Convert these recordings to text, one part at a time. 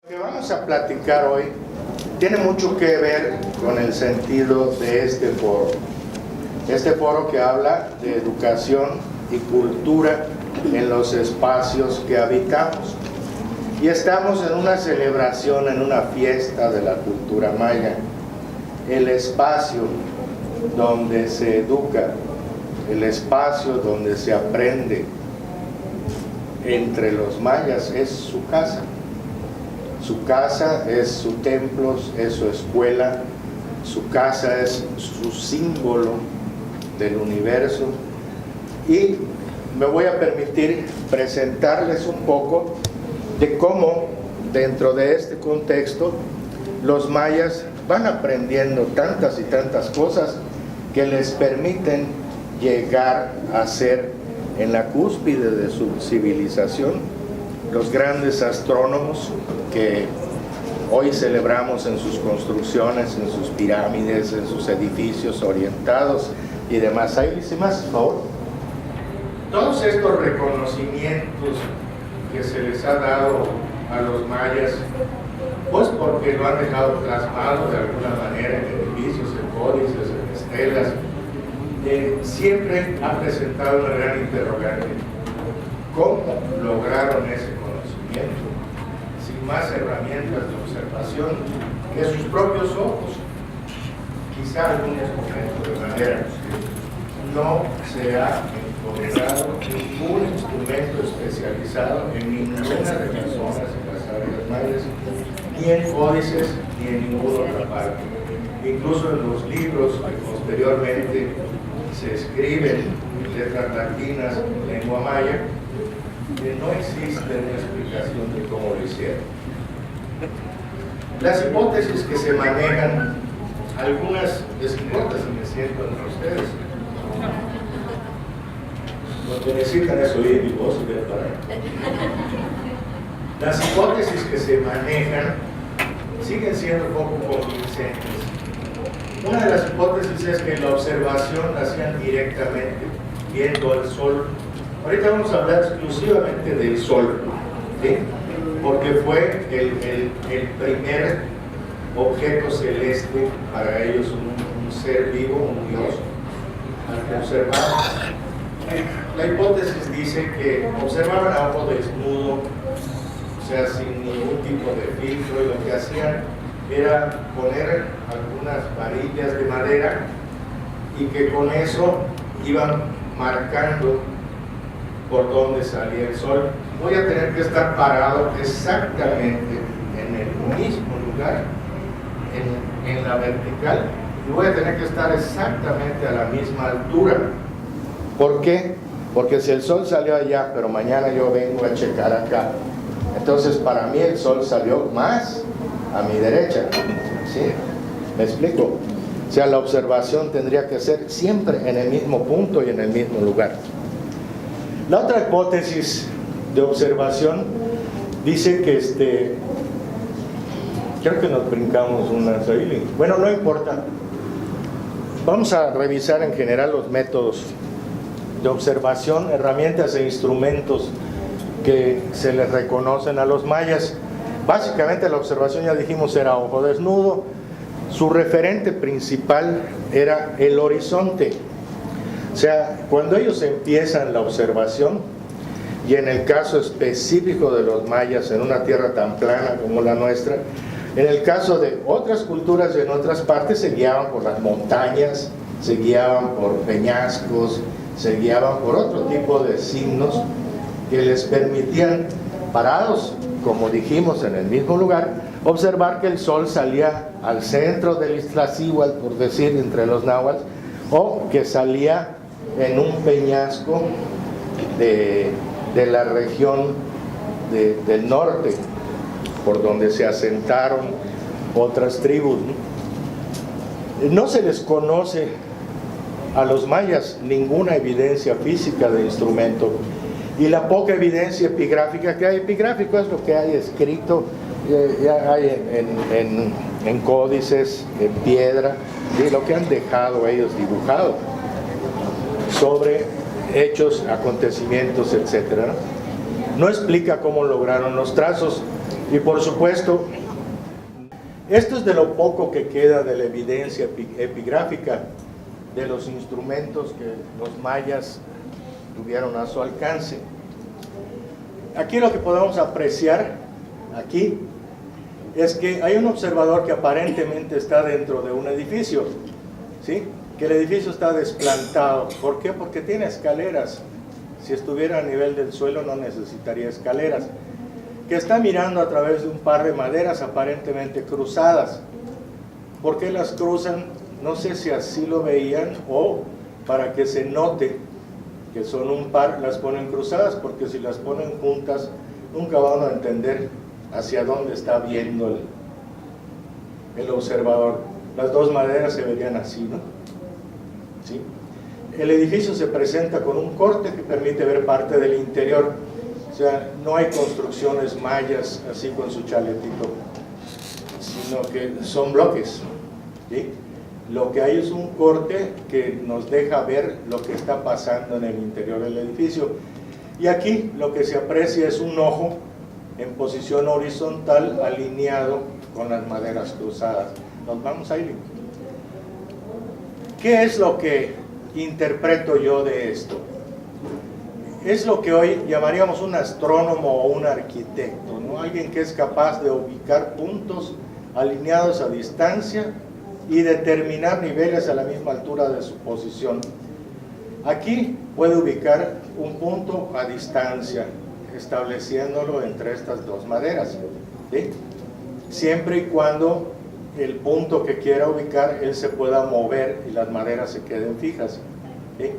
Lo que vamos a platicar hoy tiene mucho que ver con el sentido de este foro. Este foro que habla de educación y cultura en los espacios que habitamos. Y estamos en una celebración, en una fiesta de la cultura maya. El espacio donde se educa, el espacio donde se aprende entre los mayas es su casa. Su casa es su templo, es su escuela, su casa es su símbolo del universo. Y me voy a permitir presentarles un poco de cómo dentro de este contexto los mayas van aprendiendo tantas y tantas cosas que les permiten llegar a ser en la cúspide de su civilización los grandes astrónomos que hoy celebramos en sus construcciones, en sus pirámides, en sus edificios orientados y demás. Ahí dice más, por favor. Todos estos reconocimientos que se les ha dado a los mayas, pues porque lo han dejado plasmado de alguna manera en edificios, en códices, en estelas, siempre ha presentado una gran interrogante. ¿Cómo lograron ese conocimiento sin más herramientas de observación que sus propios ojos? Quizá algunos momentos de manera no se ha encontrado ningún instrumento especializado en ninguna de las zonas en las áreas mayas, ni en códices ni en ninguna otra parte. Incluso en los libros que posteriormente se escriben en letras latinas en lengua maya, no existe una explicación de cómo lo hicieron. Las hipótesis que se manejan, algunas hipótesis me siento entre ustedes. Lo que necesitan es oír mi voz y ver para ahí. Las hipótesis que se manejan siguen siendo poco convincentes. Una de las hipótesis es que la observación la hacían directamente, viendo el sol. Ahorita vamos a hablar exclusivamente del sol, ¿sí? Porque fue el primer objeto celeste para ellos, un ser vivo, un dios, al que observaban. La hipótesis dice que observaban a ojo desnudo, o sea, sin ningún tipo de filtro, y lo que hacían era poner algunas varillas de madera y que con eso iban marcando por dónde salía el sol. Voy a tener que estar parado exactamente en el mismo lugar, en la vertical, y voy a tener que estar exactamente a la misma altura. ¿Por qué? Porque si el sol salió allá, pero mañana yo vengo a checar acá, entonces para mí el sol salió más a mi derecha. ¿Sí? ¿Me explico? O sea, la observación tendría que ser siempre en el mismo punto y en el mismo lugar. La otra hipótesis de observación dice que creo que nos brincamos una ahí. Bueno, no importa. Vamos a revisar en general los métodos de observación, herramientas e instrumentos que se les reconocen a los mayas. Básicamente la observación, ya dijimos, era ojo desnudo. Su referente principal era el horizonte. O sea, cuando ellos empiezan la observación, y en el caso específico de los mayas en una tierra tan plana como la nuestra, en el caso de otras culturas y en otras partes se guiaban por las montañas, se guiaban por peñascos, se guiaban por otro tipo de signos que les permitían, parados, como dijimos, en el mismo lugar, observar que el sol salía al centro del Iztaccíhuatl, por decir, entre los náhuatl, o que salía en un peñasco de la región del norte, por donde se asentaron otras tribus. No se les conoce a los mayas ninguna evidencia física de instrumento, y la poca evidencia epigráfica que hay, epigráfico es lo que hay escrito, ya hay en códices, en piedra, y lo que han dejado ellos dibujado sobre hechos, acontecimientos, etc. No explica cómo lograron los trazos. Y por supuesto, esto es de lo poco que queda de la evidencia epigráfica de los instrumentos que los mayas tuvieron a su alcance. Aquí lo que podemos apreciar, aquí, es que hay un observador que aparentemente está dentro de un edificio, ¿sí? Que el edificio está desplantado. ¿Por qué? Porque tiene escaleras. Si estuviera a nivel del suelo no necesitaría escaleras. Que está mirando a través de un par de maderas aparentemente cruzadas. ¿Por qué las cruzan? No sé si así lo veían o para que se note que son un par, las ponen cruzadas, porque si las ponen juntas nunca van a entender hacia dónde está viendo el observador. Las dos maderas se verían así, ¿no? ¿Sí? El edificio se presenta con un corte que permite ver parte del interior. O sea, no hay construcciones mayas así con su chaletito, sino que son bloques, ¿sí? Lo que hay es un corte que nos deja ver lo que está pasando en el interior del edificio. Y aquí lo que se aprecia es un ojo en posición horizontal alineado con las maderas cruzadas. Nos vamos a ir. ¿Qué es lo que interpreto yo de esto? Es lo que hoy llamaríamos un astrónomo o un arquitecto, ¿no? Alguien que es capaz de ubicar puntos alineados a distancia y determinar niveles a la misma altura de su posición. Aquí puede ubicar un punto a distancia, estableciéndolo entre estas dos maderas, ¿sí? Siempre y cuando el punto que quiera ubicar, él se pueda mover y las maderas se queden fijas, ¿sí?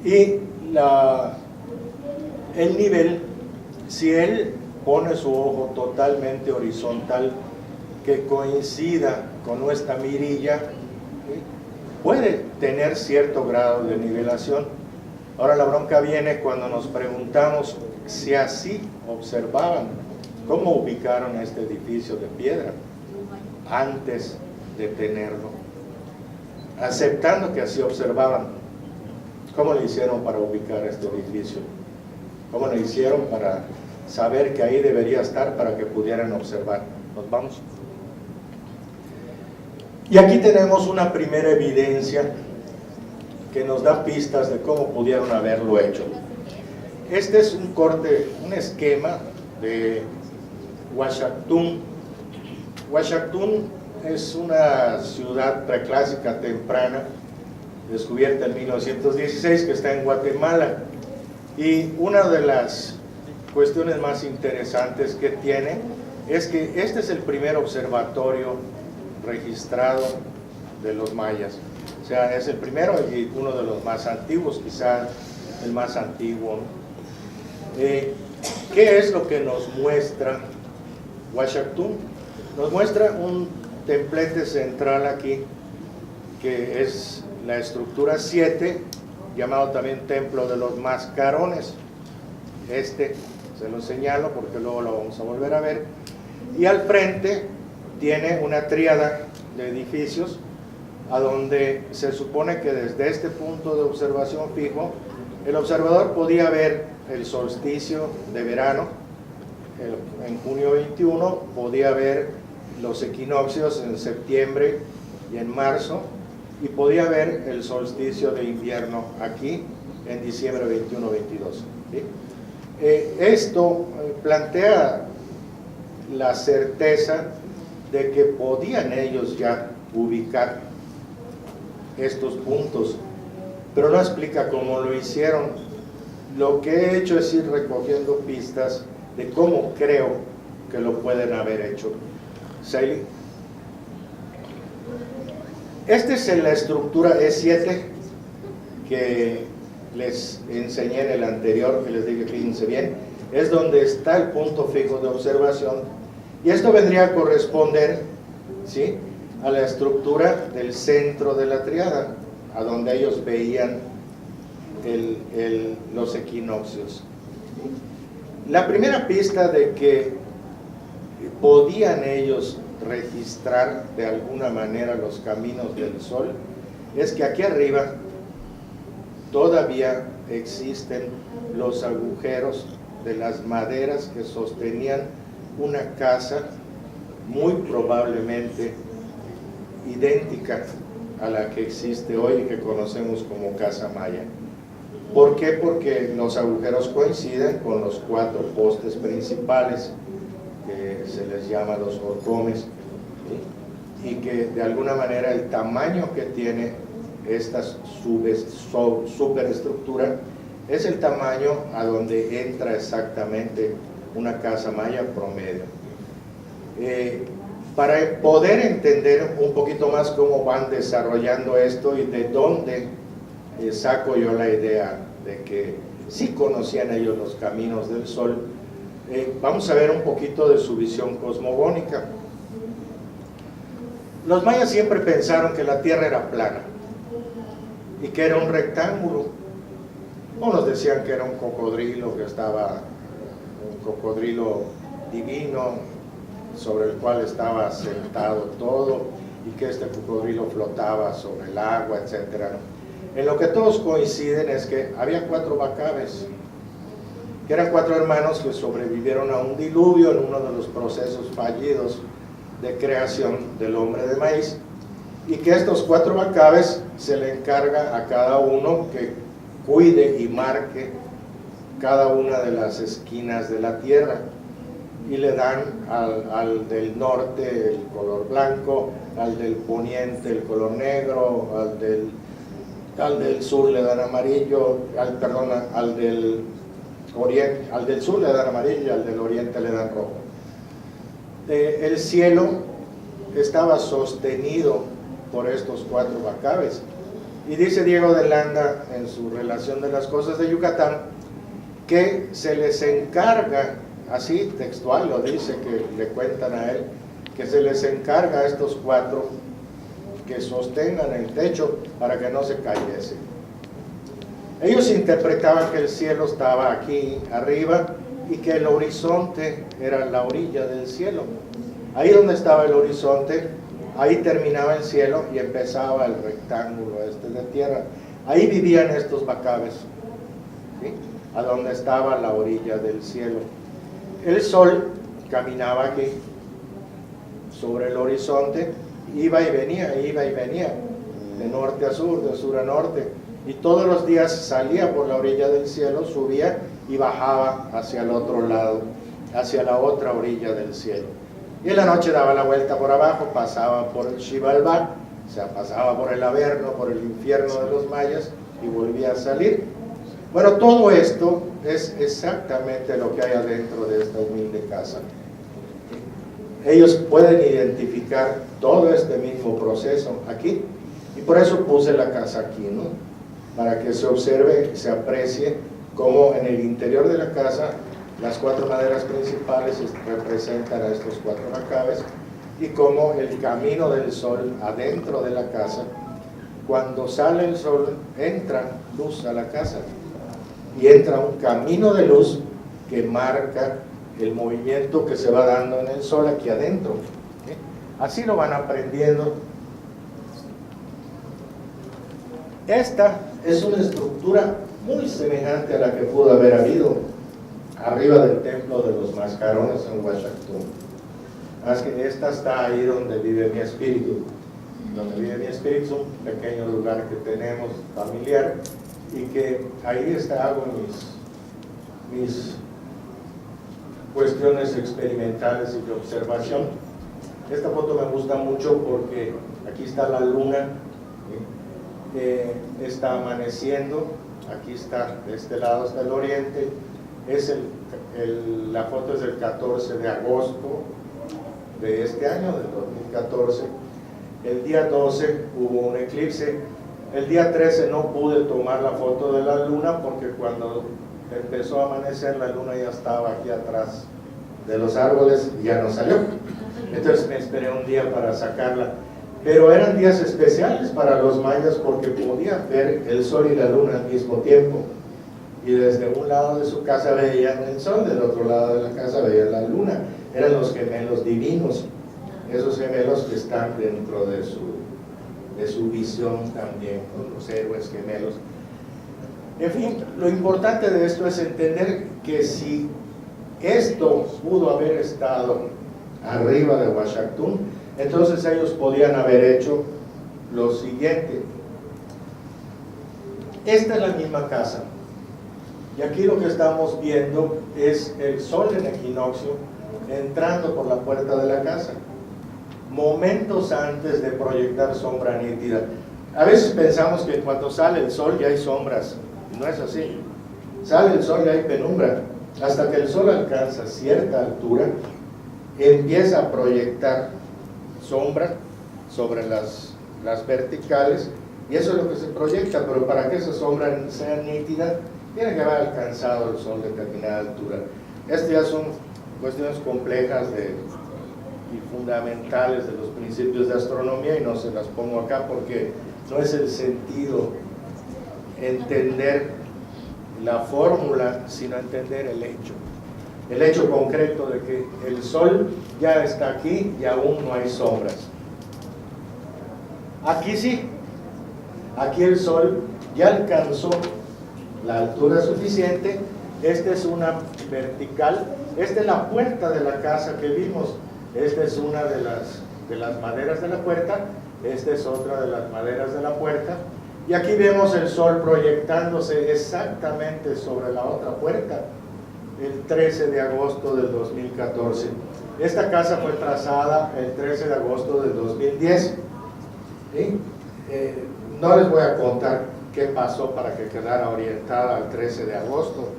Y el nivel, si él pone su ojo totalmente horizontal, que coincida con nuestra mirilla, ¿sí? Puede tener cierto grado de nivelación. Ahora la bronca viene cuando nos preguntamos si así observaban, cómo ubicaron este edificio de piedra antes de tenerlo, aceptando que así observaban. ¿Cómo le hicieron para ubicar este edificio? ¿Cómo le hicieron para saber que ahí debería estar para que pudieran observar? Nos vamos. Y aquí tenemos una primera evidencia que nos da pistas de cómo pudieron haberlo hecho. Este es un corte, un esquema de Huachactún. Huachactún es una ciudad preclásica temprana, descubierta en 1916, que está en Guatemala. Y una de las cuestiones más interesantes que tiene es que este es el primer observatorio registrado de los mayas. O sea, es el primero y uno de los más antiguos, quizá el más antiguo. ¿Qué es lo que nos muestra Huachactún? Nos muestra un templete central aquí, que es la estructura 7, llamado también Templo de los Mascarones. Este se lo señalo porque luego lo vamos a volver a ver. Y al frente tiene una tríada de edificios a donde se supone que desde este punto de observación fijo el observador podía ver el solsticio de verano en junio 21, podía ver los equinoccios en septiembre y en marzo, y podía ver el solsticio de invierno aquí en diciembre 21-22, ¿sí? Esto plantea la certeza de que podían ellos ya ubicar estos puntos, pero no explica cómo lo hicieron. Lo que he hecho es ir recogiendo pistas de cómo creo que lo pueden haber hecho. Saily. Esta es la estructura E7 que les enseñé en el anterior, que les dije, fíjense bien, es donde está el punto fijo de observación, y esto vendría a corresponder, ¿sí?, a la estructura del centro de la triada, a donde ellos veían los equinoccios. La primera pista de que podían ellos registrar de alguna manera los caminos del sol es que aquí arriba todavía existen los agujeros de las maderas que sostenían una casa muy probablemente idéntica a la que existe hoy y que conocemos como Casa Maya. ¿Por qué? Porque los agujeros coinciden con los 4 postes principales, que se les llama los horcomes, ¿sí? Y que de alguna manera el tamaño que tiene esta superestructura es el tamaño a donde entra exactamente una casa maya promedio. Para poder entender un poquito más cómo van desarrollando esto y de dónde saco yo la idea de que sí conocían ellos los caminos del sol, vamos a ver un poquito de su visión cosmogónica. Los mayas siempre pensaron que la Tierra era plana y que era un rectángulo. Unos decían que era un cocodrilo, que estaba un cocodrilo divino sobre el cual estaba sentado todo y que este cocodrilo flotaba sobre el agua, etc. En lo que todos coinciden es que había 4 bacabes, que eran 4 hermanos que sobrevivieron a un diluvio en uno de los procesos fallidos de creación del hombre de maíz, y que estos 4 bacabes se le encarga a cada uno que cuide y marque cada una de las esquinas de la tierra, y le dan al del norte el color blanco, al del poniente el color negro, al del sur le dan amarillo, al del oriente, al del sur le dan amarillo y al del oriente le dan rojo. El cielo estaba sostenido por estos 4 bacabes, y dice Diego de Landa en su relación de las cosas de Yucatán que se les encarga, así textual lo dice, que le cuentan a él, que se les encarga a estos 4 que sostengan el techo para que no se cayese. Ellos interpretaban que el cielo estaba aquí arriba y que el horizonte era la orilla del cielo. Ahí donde estaba el horizonte, ahí terminaba el cielo y empezaba el rectángulo este de tierra. Ahí vivían estos bacabes, ¿sí? A donde estaba la orilla del cielo. El sol caminaba aquí sobre el horizonte, iba y venía, de norte a sur, de sur a norte, y todos los días salía por la orilla del cielo, subía y bajaba hacia el otro lado, hacia la otra orilla del cielo. Y en la noche daba la vuelta por abajo, pasaba por el Xibalbá, o sea, pasaba por el Averno, por el infierno de los mayas, y volvía a salir. Bueno, todo esto es exactamente lo que hay adentro de esta humilde casa. Ellos pueden identificar todo este mismo proceso aquí, y por eso puse la casa aquí, ¿no? Para que se observe, se aprecie cómo en el interior de la casa las 4 maderas principales representan a estos 4 bacabes, y cómo el camino del sol adentro de la casa, cuando sale el sol, entra luz a la casa, y entra un camino de luz que marca el movimiento que se va dando en el sol aquí adentro. Así lo van aprendiendo. Esta es una estructura muy semejante a la que pudo haber habido arriba del templo de los mascarones en Huachactún. Más que esta está ahí donde vive mi espíritu. Donde vive mi espíritu, un pequeño lugar que tenemos familiar, y que ahí hago mis cuestiones experimentales y de observación. Esta foto me gusta mucho porque aquí está la luna, está amaneciendo, aquí está, de este lado está el oriente, la foto es del 14 de agosto de este año, del 2014. El día 12 hubo un eclipse. El día 13 no pude tomar la foto de la luna porque cuando empezó a amanecer la luna ya estaba aquí atrás de los árboles y ya no salió. Entonces me esperé un día para sacarla. Pero eran días especiales para los mayas porque podían ver el sol y la luna al mismo tiempo. Y desde un lado de su casa veían el sol, del otro lado de la casa veían la luna. Eran los gemelos divinos, esos gemelos que están dentro de su visión también, ¿no? Los héroes gemelos. En fin, lo importante de esto es entender que si esto pudo haber estado arriba de Uashaktun, entonces ellos podían haber hecho lo siguiente. Esta es la misma casa, y aquí lo que estamos viendo es el sol en equinoccio entrando por la puerta de la casa, momentos antes de proyectar sombra nítida. A veces pensamos que cuando sale el sol ya hay sombras, y no es así. Sale el sol y hay penumbra, hasta que el sol alcanza cierta altura, empieza a proyectar sombra sobre las verticales, y eso es lo que se proyecta. Pero para que esa sombra sea nítida, tiene que haber alcanzado el sol a determinada altura. Estas ya son cuestiones complejas y fundamentales de los principios de astronomía, y no se las pongo acá porque no es el sentido entender la fórmula, sino entender el hecho concreto de que el sol ya está aquí y aún no hay sombras. Aquí sí, aquí el sol ya alcanzó la altura suficiente. Esta es una vertical, esta es la puerta de la casa que vimos, esta es una de las maderas de la puerta, esta es otra de las maderas de la puerta, y aquí vemos el sol proyectándose exactamente sobre la otra puerta el 13 de agosto del 2014. Esta casa fue trazada el 13 de agosto del 2010. ¿Sí? No les voy a contar qué pasó para que quedara orientada al 13 de agosto,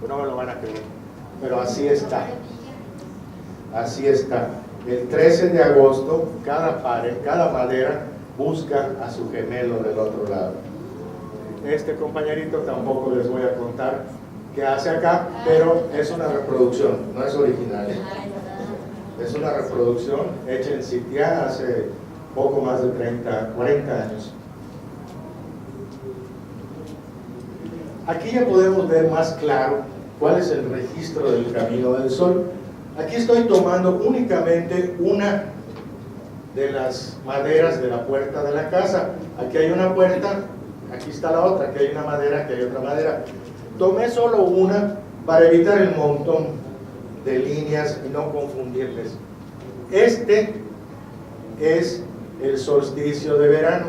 no me lo van a creer, pero así está. Así está. El 13 de agosto, cada madera busca a su gemelo del otro lado. Este compañerito tampoco les voy a contar qué hace acá, pero es una reproducción, no es original. Es una reproducción hecha en Sitiá hace poco más de 40 años. Aquí ya podemos ver más claro cuál es el registro del camino del sol. Aquí estoy tomando únicamente una de las maderas de la puerta de la casa. Aquí hay una puerta, aquí está la otra, aquí hay una madera, aquí hay otra madera. Tomé solo una para evitar el montón de líneas y no confundirles. Este es el solsticio de verano,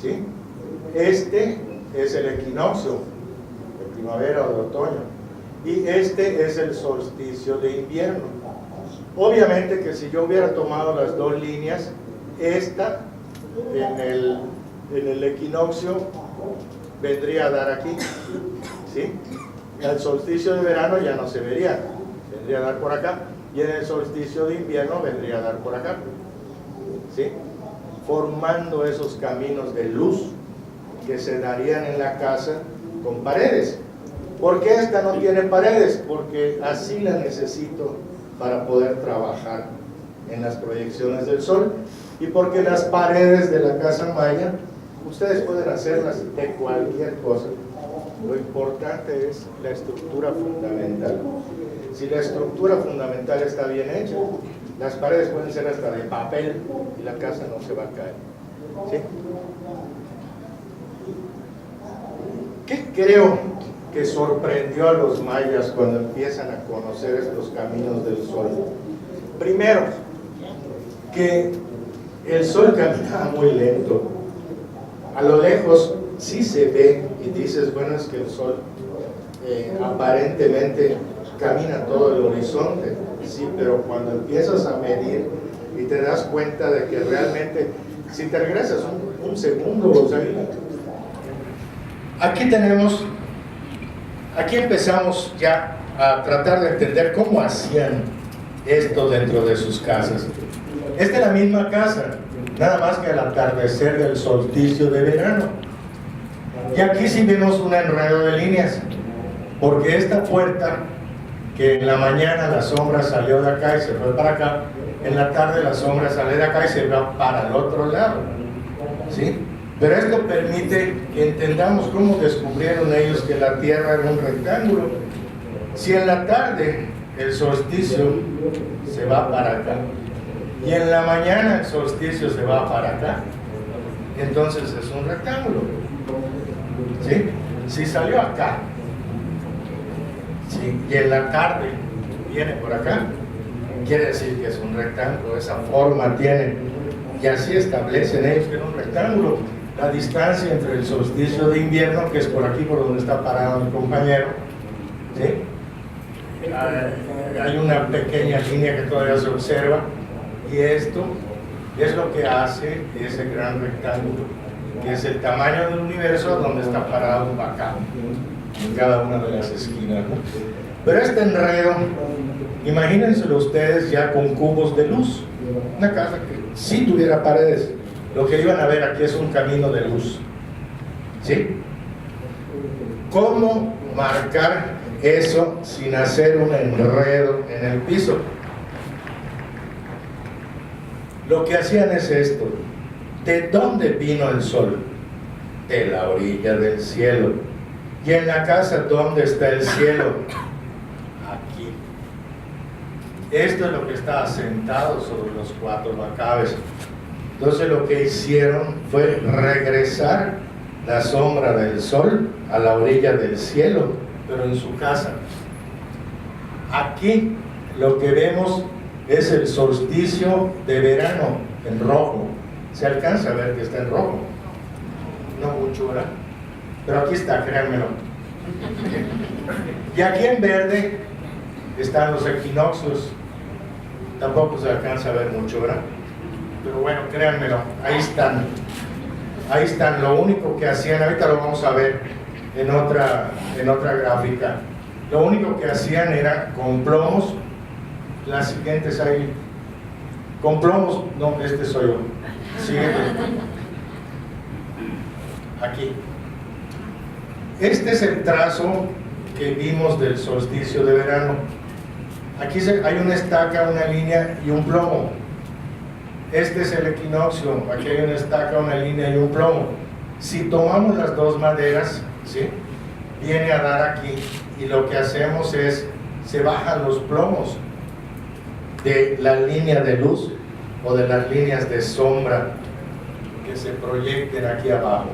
¿sí? Este es el equinoccio de primavera o de otoño, y este es el solsticio de invierno. Obviamente que si yo hubiera tomado las dos líneas, esta en el equinoccio vendría a dar aquí, ¿sí? El solsticio de verano ya no se vería, vendría a dar por acá, y en el solsticio de invierno vendría a dar por acá, ¿sí? Formando esos caminos de luz que se darían en la casa con paredes. ¿Por qué esta no tiene paredes? Porque así la necesito para poder trabajar en las proyecciones del sol, y porque las paredes de la casa maya ustedes pueden hacerlas de cualquier cosa. Lo importante es la estructura fundamental. Si la estructura fundamental está bien hecha, las paredes pueden ser hasta de papel y la casa no se va a caer, ¿sí? ¿Qué creo que sorprendió a los mayas cuando empiezan a conocer estos caminos del sol? Primero, que el sol caminaba muy lento. A lo lejos sí se ve y dices, bueno, es que el sol aparentemente camina todo el horizonte, sí, pero cuando empiezas a medir y te das cuenta de que realmente, si te regresas un segundo, o sea, aquí empezamos ya a tratar de entender cómo hacían esto dentro de sus casas. Esta es la misma casa, nada más que al atardecer del solsticio de verano. Y aquí sí vemos un enredo de líneas, porque esta puerta, que en la mañana la sombra salió de acá y se fue para acá, en la tarde la sombra sale de acá y se va para el otro lado, ¿sí? Pero esto permite que entendamos cómo descubrieron ellos que la Tierra era un rectángulo. Si en la tarde el solsticio se va para acá y en la mañana el solsticio se va para acá, entonces es un rectángulo, ¿sí? Si salió acá, ¿sí? Y en la tarde viene por acá, quiere decir que es un rectángulo, esa forma tiene, y así establecen ellos que es un rectángulo. La distancia entre el solsticio de invierno, que es por aquí por donde está parado mi compañero, ¿sí? Hay una pequeña línea que todavía se observa, y esto es lo que hace ese gran rectángulo, que es el tamaño del universo donde está parado un bacán en cada una de las esquinas, ¿no? Pero este enredo, imagínenselo ustedes ya con cubos de luz, una casa que sí tuviera paredes, lo que iban a ver aquí es un camino de luz, ¿sí? ¿Cómo marcar eso sin hacer un enredo en el piso? Lo que hacían es esto. ¿De dónde vino el sol? De la orilla del cielo. ¿Y en la casa dónde está el cielo? Aquí. Esto es lo que está asentado sobre los 4 macabes. Entonces lo que hicieron fue regresar la sombra del sol a la orilla del cielo, pero en su casa. Aquí lo que vemos es el solsticio de verano en rojo. Se alcanza a ver que está en rojo. No mucho, ¿verdad? Pero aquí está, créanmelo. Y aquí en verde están los equinoccios. Tampoco se alcanza a ver mucho, ¿verdad? Pero bueno, créanmelo, ahí están. Ahí están. Lo único que hacían, ahorita lo vamos a ver en otra gráfica. Lo único que hacían era con plomos, las siguientes ahí, con plomos, no, este soy yo. Siguiente. Aquí. Este es el trazo que vimos del solsticio de verano. Aquí hay una estaca, una línea y un plomo. Este es el equinoccio. Aquí hay una estaca, una línea y un plomo. Si tomamos las dos maderas, ¿sí?, viene a dar aquí, y lo que hacemos es, se bajan los plomos de la línea de luz o de las líneas de sombra que se proyecten aquí abajo.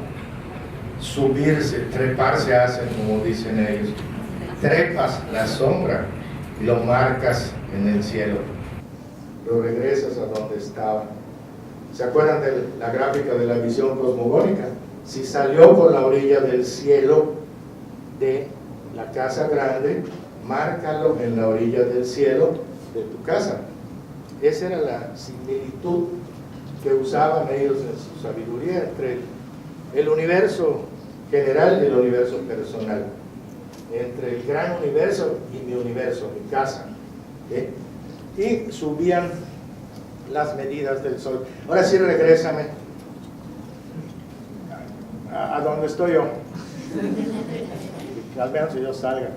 Subirse, treparse hacen, como dicen ellos. Trepas la sombra y lo marcas en el cielo. Lo regresas a donde estaba. ¿Se acuerdan de la gráfica de la visión cosmogónica? Si salió por la orilla del cielo de la casa grande, márcalo en la orilla del cielo de tu casa. Esa era la similitud que usaban ellos en su sabiduría entre el universo general y el universo personal, entre el gran universo y mi universo, mi casa, ¿sí? Y subían las medidas del sol. Ahora sí, regrésame a donde estoy yo, al menos que yo salga.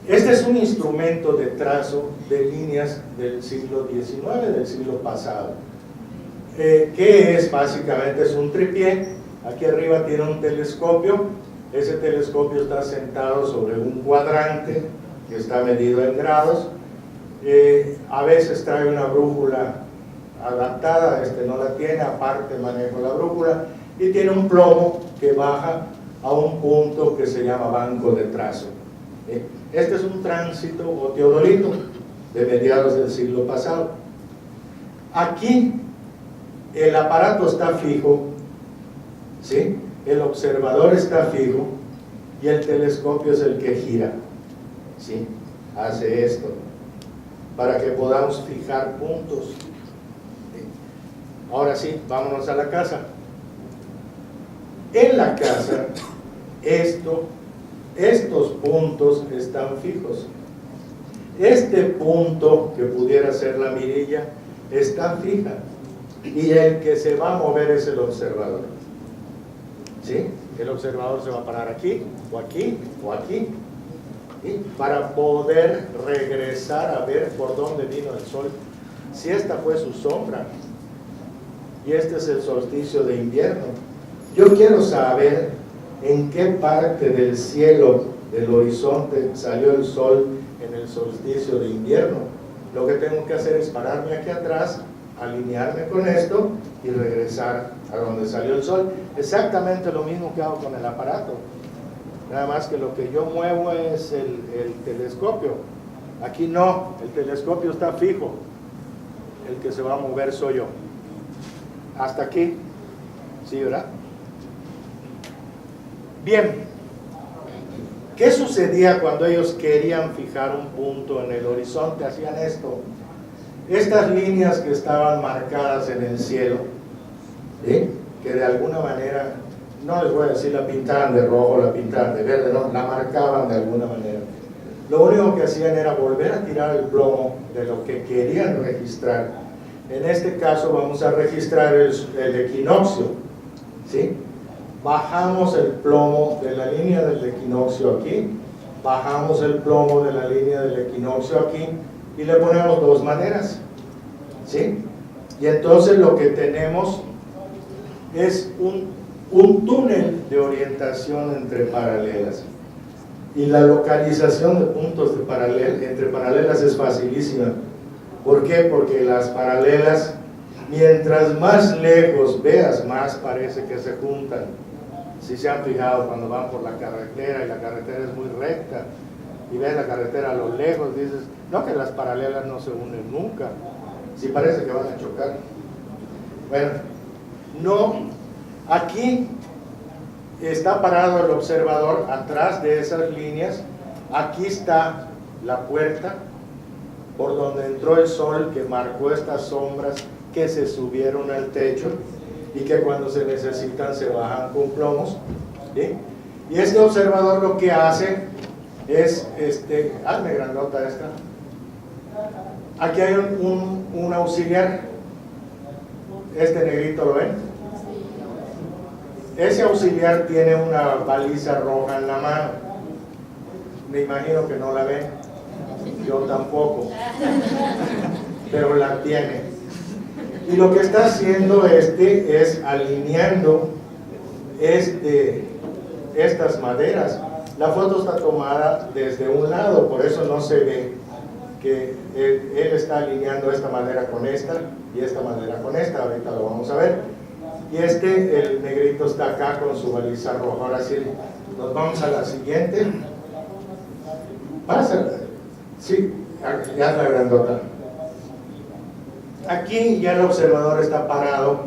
Este es un instrumento de trazo de líneas del siglo XIX, del siglo pasado. ¿Qué es? Básicamente es un tripié. Aquí arriba tiene un telescopio. Ese telescopio está sentado sobre un cuadrante que está medido en grados. A veces trae una brújula adaptada, este no la tiene, aparte manejo la brújula, y tiene un plomo que baja a un punto que se llama banco de trazo. Este es un tránsito o teodolito de mediados del siglo pasado. Aquí el aparato está fijo, ¿sí? El observador está fijo y el telescopio es el que gira, ¿sí? Hace esto para que podamos fijar puntos. ¿Sí? Ahora sí, vámonos a la casa. En la casa, estos puntos están fijos. Este punto, que pudiera ser la mirilla, está fija. Y el que se va a mover es el observador. ¿Sí? El observador se va a parar aquí, o aquí, o aquí. ¿Sí? Para poder regresar a ver por dónde vino el sol. Si esta fue su sombra, y este es el solsticio de invierno, yo quiero saber en qué parte del cielo, del horizonte, salió el sol en el solsticio de invierno. Lo que tengo que hacer es pararme aquí atrás, alinearme con esto y regresar a donde salió el sol. Exactamente lo mismo que hago con el aparato. nada más que lo que yo muevo es el telescopio. Aquí no, el telescopio está fijo, el que se va a mover soy yo. Hasta aquí, ¿sí, verdad? Bien, ¿qué sucedía cuando ellos querían fijar un punto en el horizonte? Hacían esto. Estas líneas que estaban marcadas en el cielo, ¿sí?, que de alguna manera, no les voy a decir la pintaban de rojo, la pintaban de verde, no, la marcaban de alguna manera. Lo único que hacían era volver a tirar el plomo de lo que querían registrar. En este caso vamos a registrar el equinoccio, ¿sí? Bajamos el plomo de la línea del equinoccio aquí, bajamos el plomo de la línea del equinoccio aquí y le ponemos dos maneras, ¿sí? Y entonces lo que tenemos es un túnel de orientación entre paralelas. Y la localización de puntos entre paralelas es facilísima. ¿Por qué? Porque las paralelas, mientras más lejos veas, más parece que se juntan. Si se han fijado cuando van por la carretera y la carretera es muy recta y ves la carretera a lo lejos, dices, no, que las paralelas no se unen nunca. Sí parece que van a chocar. Bueno, no, aquí está parado el observador atrás de esas líneas. Aquí está la puerta por donde entró el sol, que marcó estas sombras que se subieron al techo y que cuando se necesitan se bajan con plomos, ¿sí? Y este observador lo que hace es, hazme grandota esta. Aquí hay un auxiliar, este negrito, ¿lo ven? Ese auxiliar tiene una baliza roja en la mano. Me imagino que no la ven, yo tampoco, pero la tiene. Y lo que está haciendo es alineando estas maderas. La foto está tomada desde un lado, por eso no se ve que él está alineando esta madera con esta y esta madera con esta. Ahorita lo vamos a ver. Y el negrito está acá con su baliza roja. Ahora sí, nos vamos a la siguiente. Pásala. Sí, ya la grandota. Aquí ya el observador está parado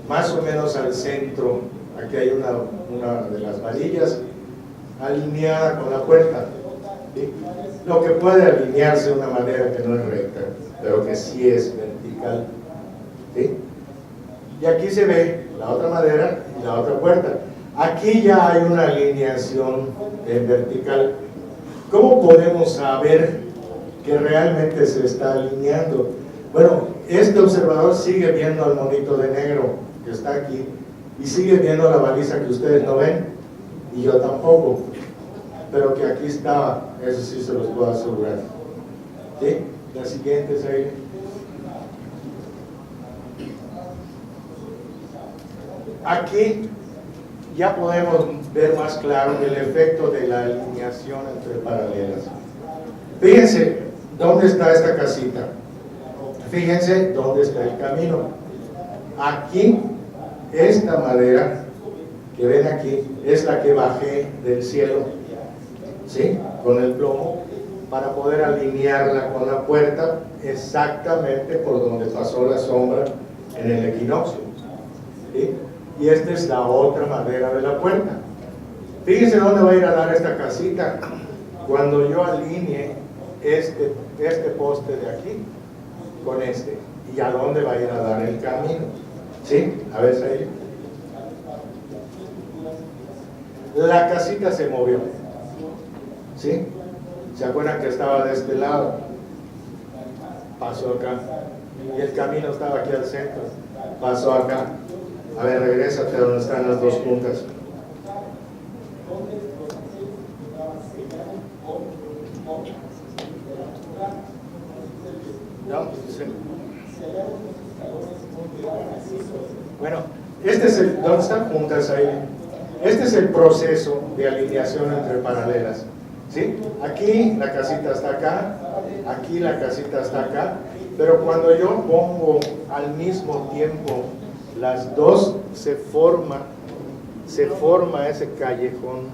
más o menos al centro. Aquí hay una de las varillas alineada con la puerta, ¿sí? Lo que puede alinearse de una manera que no es recta, pero que sí es vertical, ¿sí? Y aquí se ve la otra madera y la otra puerta. Aquí ya hay una alineación vertical. ¿Cómo podemos saber que realmente se está alineando? Bueno, este observador sigue viendo al monito de negro que está aquí y sigue viendo la baliza que ustedes no ven y yo tampoco, pero que aquí estaba, eso sí se los puedo asegurar, ¿sí? La siguiente es ahí. Aquí ya podemos ver más claro el efecto de la alineación entre paralelas. Fíjense dónde está esta casita. Fíjense dónde está el camino. Aquí, esta madera que ven aquí es la que bajé del cielo, ¿sí?, con el plomo, para poder alinearla con la puerta exactamente por donde pasó la sombra en el equinoccio, ¿sí? Y esta es la otra madera de la puerta. Fíjense dónde va a ir a dar esta casita cuando yo alinee este poste de aquí con este, y a dónde va a ir a dar el camino, ¿sí? A ver, ahí la casita se movió, ¿sí? ¿Se acuerdan que estaba de este lado? Pasó acá, y el camino estaba aquí al centro, pasó acá. A ver, regrésate a donde están las dos puntas. ¿No? Sí. Bueno, este es ¿dónde están juntas ahí? Este es el proceso de alineación entre paralelas, ¿sí? Aquí la casita está acá, aquí la casita está acá, pero cuando yo pongo al mismo tiempo las dos, se forma ese callejón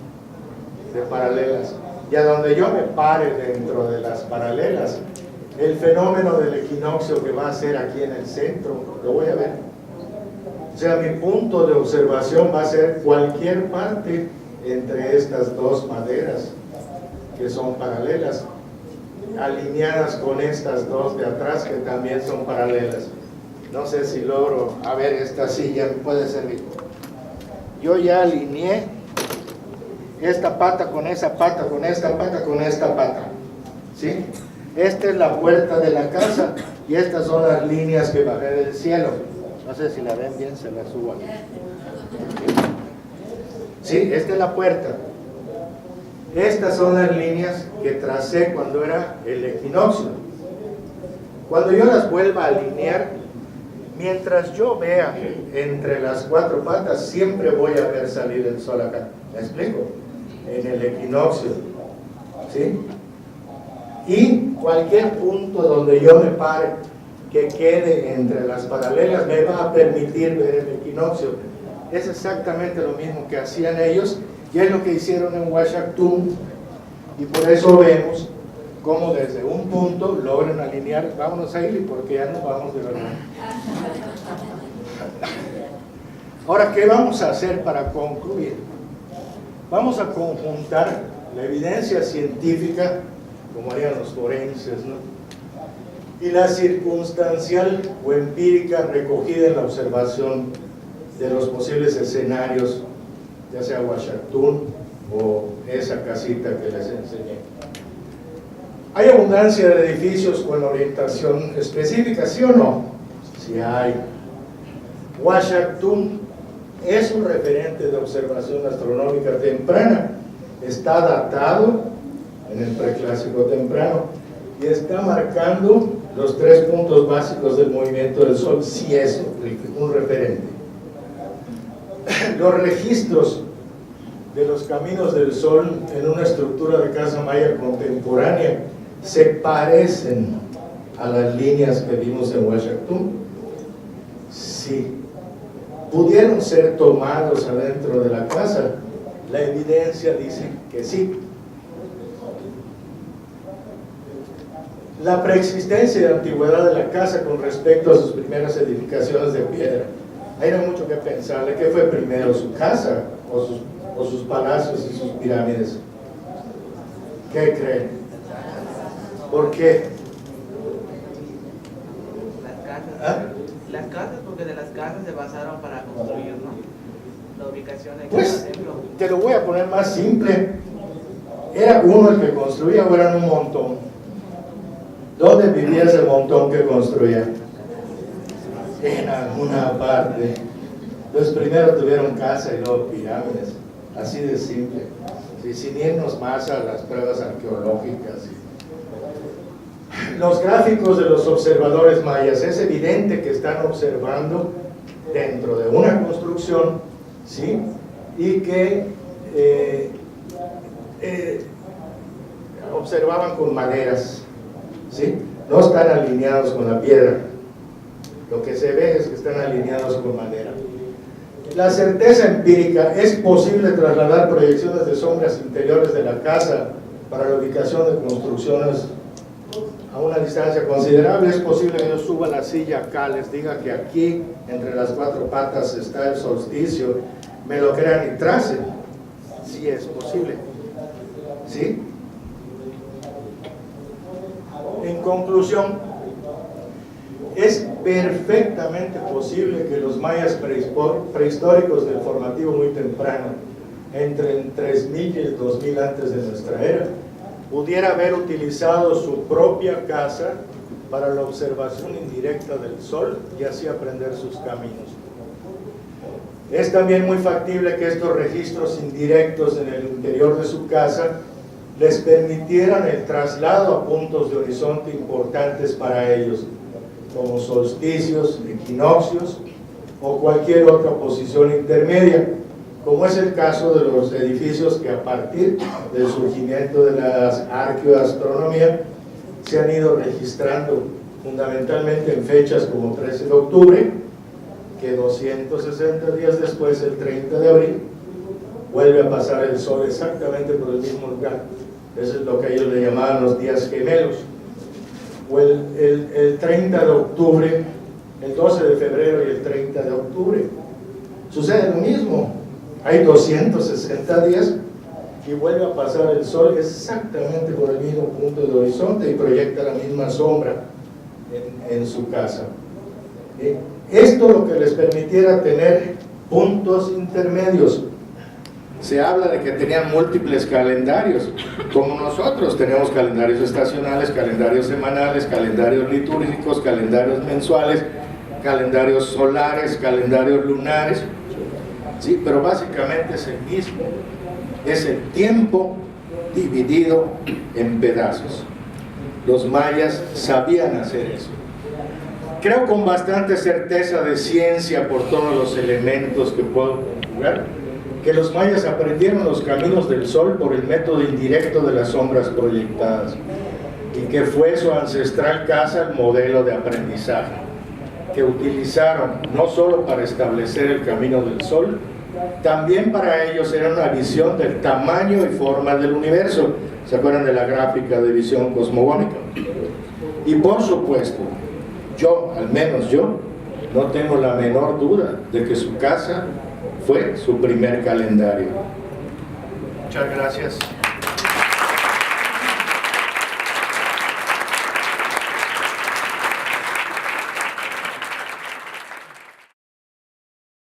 de paralelas. Y a donde yo me pare dentro de las paralelas, el fenómeno del equinoccio que va a ser aquí en el centro, lo voy a ver. O sea, mi punto de observación va a ser cualquier parte entre estas dos maderas que son paralelas, alineadas con estas dos de atrás que también son paralelas. No sé si logro, a ver, esta silla me puede servir. Yo ya alineé esta pata con esa pata, con esta pata, con esta pata, ¿sí? Esta es la puerta de la casa y estas son las líneas que bajé del cielo. No sé si la ven bien, se la subo aquí. Sí, esta es la puerta. Estas son las líneas que tracé cuando era el equinoccio. Cuando yo las vuelva a alinear, mientras yo vea entre las cuatro patas, siempre voy a ver salir el sol acá. ¿Me explico? En el equinoccio. ¿Sí? Y cualquier punto donde yo me pare que quede entre las paralelas me va a permitir ver el equinoccio. Es exactamente lo mismo que hacían ellos y es lo que hicieron en Washington, y por eso vemos cómo desde un punto logran alinear. Vámonos a ir porque ya nos vamos de verdad. Ahora, ¿qué vamos a hacer para concluir? Vamos a conjuntar la evidencia científica, como harían los forenses, ¿no?, y la circunstancial o empírica recogida en la observación de los posibles escenarios, ya sea Washington o esa casita que les enseñé. ¿Hay abundancia de edificios con orientación específica, sí o no? Sí hay. Washington es un referente de observación astronómica temprana. Está datado en el preclásico temprano y está marcando los 3 puntos básicos del movimiento del Sol. Sí es un referente. Los registros de los caminos del Sol en una estructura de casa maya contemporánea se parecen a las líneas que vimos en Washington. Sí. ¿Pudieron ser tomados adentro de la casa? La evidencia dice que sí. La preexistencia de antigüedad de la casa con respecto a sus primeras edificaciones de piedra. Hay mucho que pensarle. ¿Qué fue primero, su casa o sus palacios y sus pirámides? ¿Qué creen? ¿Por qué? Las casas, porque de las casas se basaron para construir, ¿no? La ubicación de Pues, cada templo. te lo voy a poner más simple. ¿Era uno el que construía o eran un montón? ¿Dónde vivía ese montón que construía? En alguna parte. Entonces primero tuvieron casa y luego pirámides. Así de simple. Sí, sin irnos más a las pruebas arqueológicas. Los gráficos de los observadores mayas, es evidente que están observando dentro de una construcción, ¿sí?, y que observaban con maderas, ¿sí? No están alineados con la piedra. Lo que se ve es que están alineados con madera. La certeza empírica: es posible trasladar proyecciones de sombras interiores de la casa para la ubicación de construcciones a una distancia considerable. Es posible que yo suba la silla acá, les diga que aquí entre las 4 patas está el solsticio, me lo crean y tracen. Sí es posible, ¿sí? En conclusión, es perfectamente posible que los mayas prehistóricos del formativo muy temprano, entre el 3000 y el 2000 antes de nuestra era, pudiera haber utilizado su propia casa para la observación indirecta del Sol y así aprender sus caminos. Es también muy factible que estos registros indirectos en el interior de su casa les permitieran el traslado a puntos de horizonte importantes para ellos, como solsticios, equinoccios o cualquier otra posición intermedia, como es el caso de los edificios que a partir del surgimiento de la arqueoastronomía se han ido registrando fundamentalmente en fechas como 13 de octubre, que 260 días después, el 30 de abril, vuelve a pasar el sol exactamente por el mismo lugar. Eso es lo que ellos le llamaban los días gemelos. O el 30 de octubre, el 12 de febrero y el 30 de octubre. Sucede lo mismo. Hay 260 días y vuelve a pasar el sol exactamente por el mismo punto del horizonte y proyecta la misma sombra en su casa. Esto lo que les permitiera tener puntos intermedios. Se habla de que tenían múltiples calendarios, como nosotros tenemos calendarios estacionales, calendarios semanales, calendarios litúrgicos, calendarios mensuales, calendarios solares, calendarios lunares, ¿sí? Pero básicamente es el mismo, es el tiempo dividido en pedazos. Los mayas sabían hacer eso. Creo con bastante certeza de ciencia, por todos los elementos que puedo conjugar, que los mayas aprendieron los caminos del sol por el método indirecto de las sombras proyectadas, y que fue su ancestral casa el modelo de aprendizaje que utilizaron no solo para establecer el camino del sol, también para ellos era una visión del tamaño y forma del universo. ¿Se acuerdan de la gráfica de visión cosmogónica? Y por supuesto, yo, al menos yo, no tengo la menor duda de que su casa fue su primer calendario. Muchas gracias.